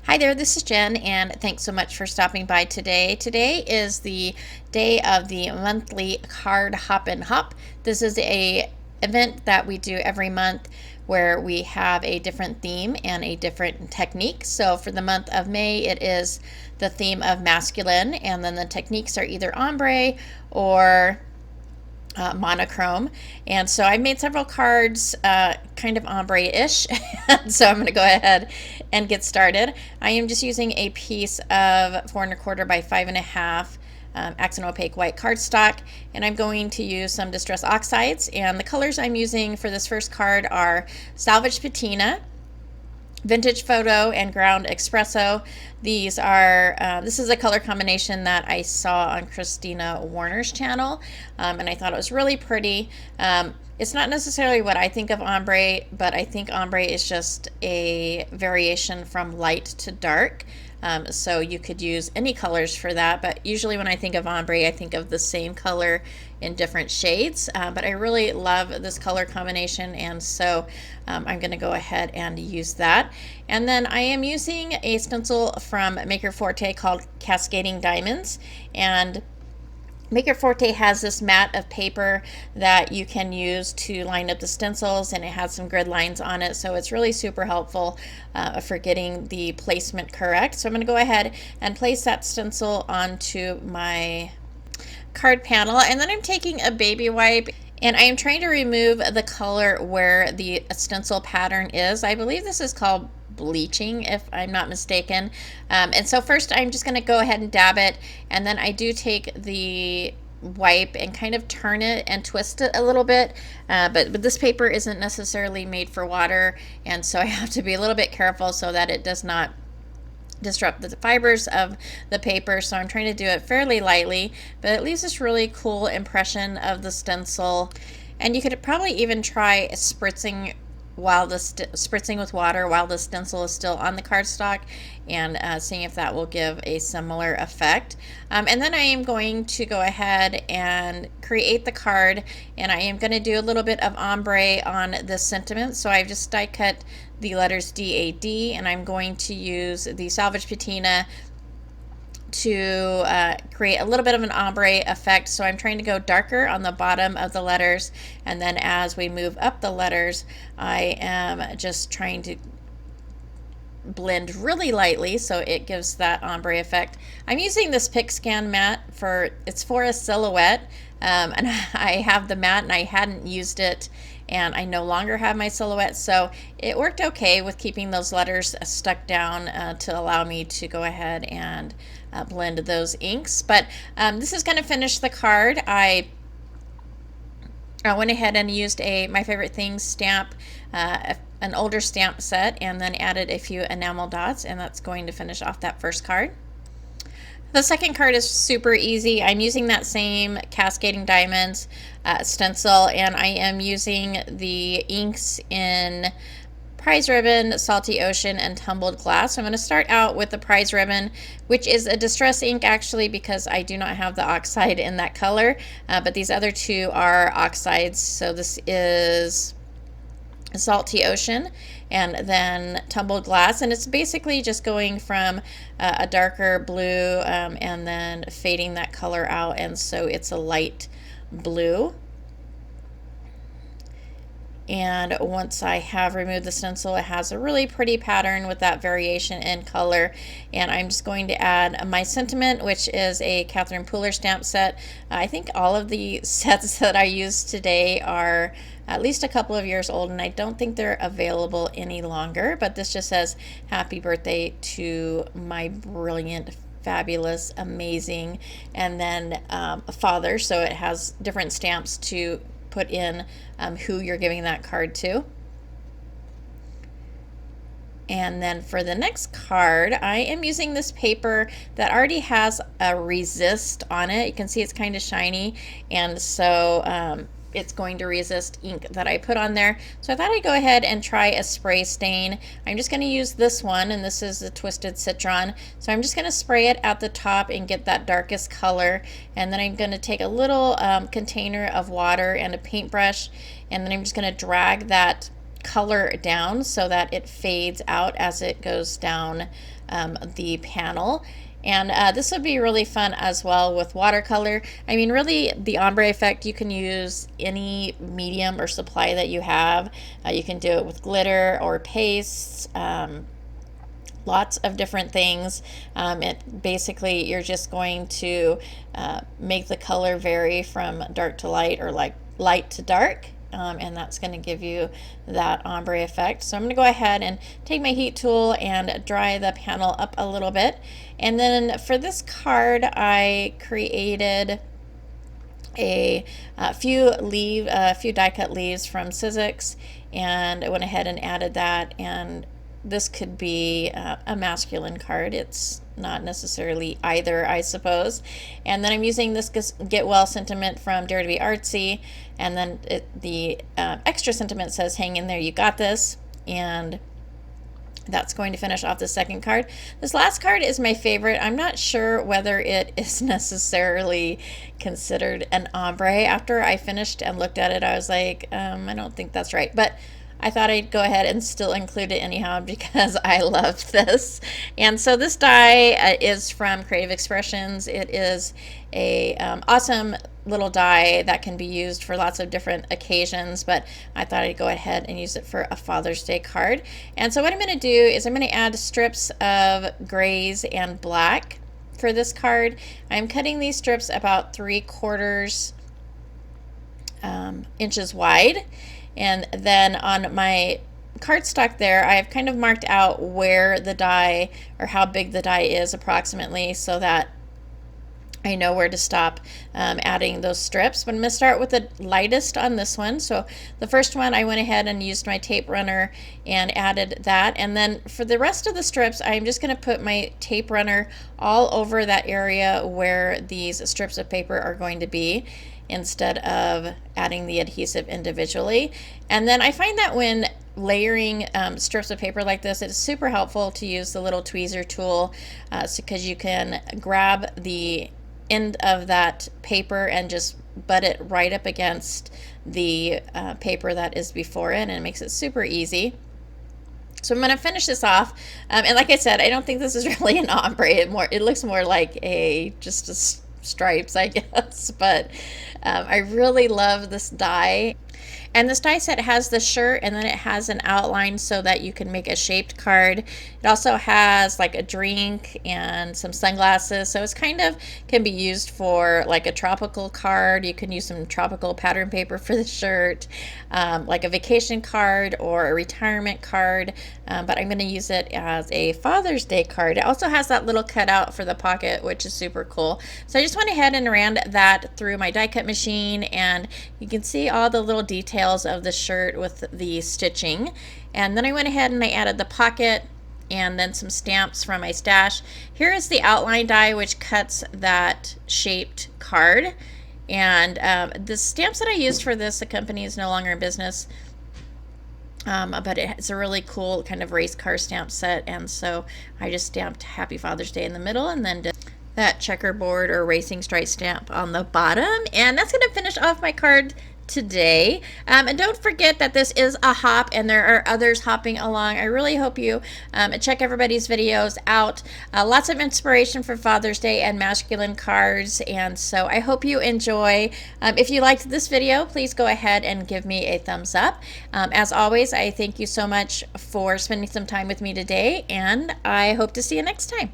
Hi there, this is Jen, and thanks so much for stopping by today. Today is the day of the monthly card hop and hop. This is a event that we do every month where we have a different theme and a different technique. So for the month of May, it is the theme of masculine, and then the techniques are either ombre or monochrome. And so I made several cards kind of ombre-ish. So I'm going to go ahead and get started. I am just using a piece of 4¼ by 5½ accent opaque white cardstock, and I'm going to use some distress oxides, and the colors I'm using for this first card are salvaged patina, vintage photo, and ground espresso. These are this is a color combination that I saw on Christina Warner's channel, and I thought it was really pretty. It's not necessarily what I think of ombre, but I think ombre is just a variation from light to dark. So you could use any colors for that, but usually when I think of ombre, I think of the same color in different shades. But I really love this color combination, and so I'm going to go ahead and use that. And then I am using a stencil from Maker Forte called Cascading Diamonds, and Maker Forte has this mat of paper that you can use to line up the stencils, and it has some grid lines on it, so it's really super helpful for getting the placement correct. So I'm going to go ahead and place that stencil onto my card panel, and then I'm taking a baby wipe and I am trying to remove the color where the stencil pattern is. I believe this is called bleaching, if I'm not mistaken. And so first I'm just going to go ahead and dab it, and then I do take the wipe and kind of turn it and twist it a little bit, but this paper isn't necessarily made for water, and so I have to be a little bit careful so that it does not disrupt the fibers of the paper. So I'm trying to do it fairly lightly, but it leaves this really cool impression of the stencil. And you could probably even try spritzing with water while the stencil is still on the cardstock, and seeing if that will give a similar effect. And then I am going to go ahead and create the card, and I am going to do a little bit of ombre on this sentiment. So I've just die cut the letters DAD, and I'm going to use the salvage patina to create a little bit of an ombre effect. So I'm trying to go darker on the bottom of the letters, and then as we move up the letters, I am just trying to blend really lightly so it gives that ombre effect. I'm using this Picscan mat it's for a silhouette, and I have the mat and I hadn't used it, and I no longer have my silhouette, so it worked okay with keeping those letters stuck down to allow me to go ahead and blend those inks. But this is going to finish the card. I went ahead and used a My Favorite Things stamp, an older stamp set, and then added a few enamel dots, and that's going to finish off that first card. The second card is super easy. I'm using that same Cascading Diamonds stencil, and I am using the inks in Prize Ribbon, Salty Ocean, and Tumbled Glass. So I'm going to start out with the Prize Ribbon, which is a distress ink actually, because I do not have the oxide in that color, but these other two are oxides. So this is Salty Ocean and then Tumbled Glass, and it's basically just going from a darker blue and then fading that color out, and so it's a light blue. And once I have removed the stencil, it has a really pretty pattern with that variation in color. And I'm just going to add my sentiment, which is a Catherine Pooler stamp set. I think all of the sets that I use today are at least a couple of years old, and I don't think they're available any longer. But this just says, happy birthday to my brilliant, fabulous, amazing, and then father. So it has different stamps to put in who you're giving that card to. And then for the next card, I am using this paper that already has a resist on it. You can see it's kind of shiny, and so it's going to resist ink that I put on there. So I thought I'd go ahead and try a spray stain. I'm just going to use this one, and this is the Twisted Citron. So I'm just going to spray it at the top and get that darkest color, and then I'm going to take a little container of water and a paintbrush, and then I'm just going to drag that color down so that it fades out as it goes down the panel. And this would be really fun as well with watercolor. I mean, really, the ombre effect, you can use any medium or supply that you have. You can do it with glitter or pastes, lots of different things. Basically, you're just going to make the color vary from dark to light or like light to dark. And that's going to give you that ombre effect. So I'm going to go ahead and take my heat tool and dry the panel up a little bit. And then for this card, I created a few die cut leaves from Sizzix, and I went ahead and added that. And this could be a masculine card. It's not necessarily either, I suppose. And then I'm using this Get Well sentiment from Dare to Be Artsy, and then the extra sentiment says, hang in there, you got this. And that's going to finish off the second card. This last card is my favorite. I'm not sure whether it is necessarily considered an ombre. After I finished and looked at it, I was like, I don't think that's right. But I thought I'd go ahead and still include it anyhow because I love this. And so this die is from Creative Expressions. It is a awesome little die that can be used for lots of different occasions, but I thought I'd go ahead and use it for a Father's Day card. And so what I'm going to do is I'm going to add strips of grays and black for this card. I'm cutting these strips about 3/4 inches wide. And then on my cardstock there, I've kind of marked out where the die or how big the die is approximately so that I know where to stop adding those strips. But I'm going to start with the lightest on this one. So the first one, I went ahead and used my tape runner and added that. And then for the rest of the strips, I'm just going to put my tape runner all over that area where these strips of paper are going to be, instead of adding the adhesive individually. And then I find that when layering strips of paper like this, it's super helpful to use the little tweezer tool because you can grab the end of that paper and just butt it right up against the paper that is before it, and it makes it super easy. So I'm going to finish this off, and like I said, I don't think this is really an ombre. It looks more like just a stripes, I guess, but I really love this die. And this die set has the shirt, and then it has an outline so that you can make a shaped card. It also has like a drink and some sunglasses, so it's kind of can be used for like a tropical card. You can use some tropical pattern paper for the shirt, like a vacation card or a retirement card, but I'm going to use it as a Father's Day card. It also has that little cutout for the pocket, which is super cool. So I just went ahead and ran that through my die cut machine, and you can see all the little details of the shirt with the stitching. And then I went ahead and I added the pocket and then some stamps from my stash. Here is the outline die which cuts that shaped card, and the stamps that I used for this, the company is no longer in business, but it's a really cool kind of race car stamp set, and so I just stamped Happy Father's Day in the middle and then did that checkerboard or racing stripe stamp on the bottom. And that's going to finish off my card today. And don't forget that this is a hop and there are others hopping along. I really hope you check everybody's videos out. Lots of inspiration for Father's Day and masculine cards, and so I hope you enjoy. If you liked this video, please go ahead and give me a thumbs up. As always, I thank you so much for spending some time with me today, and I hope to see you next time.